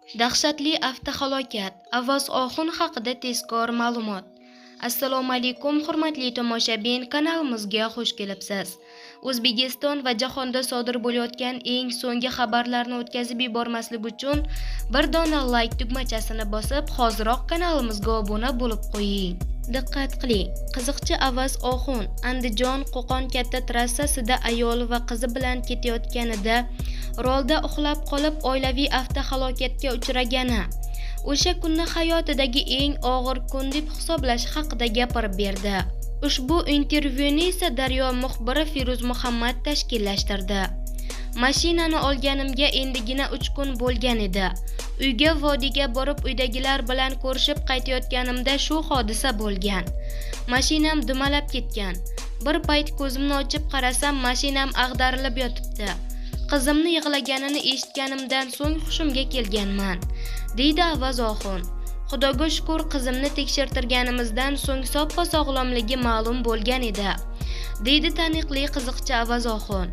Dahshatli avtohalokat. Avaz Oxun haqida tezkor ma'lumot. Assalomu alaykum hurmatli tomoshabin, kanalimizga xush kelibsiz. O'zbekiston va jahonda sodir bo'layotgan eng so'nggi xabarlarni o'tkazib yubormaslik uchun bir dona like tugmachasini bosib, hoziroq kanalimizga obuna bo'lib qo'ying. Diqqat qiling. Qiziqchi Avaz Oxun Andijon-Qo'qon katta trassasida ayol va qizi bilan ketayotganida rolda uxlab qolib oilaviy avtohalokatga uchragani, o'sha kunni hayotidagi eng og'ir kun deb hisoblashi haqida gapirib berdi. Ushbu intervyuni esa Daryo muxbiri Firuz Muhammad tashkillashtirdi. Mashinani olganimga endigina 3 kun bo'lgan edi. Uyga vodiyga borib uydagilar bilan ko'rishib qaytayotganimda shu hodisa bo'lgan. Mashinam dumalab ketgan. Bir payt ko'zimni ochib qarasam, mashinam ag'darilib yotibdi. Qizimni yig'laganini eshitganimdan so'ng hushimga kelganman, deydi Avaz Oxun. Xudoga shukr, qizimni tekshirtirganimizdan so'ng soppa sog'lomligi ma'lum bo'lgan edi, deydi taniqli qiziqchi Avaz Oxun.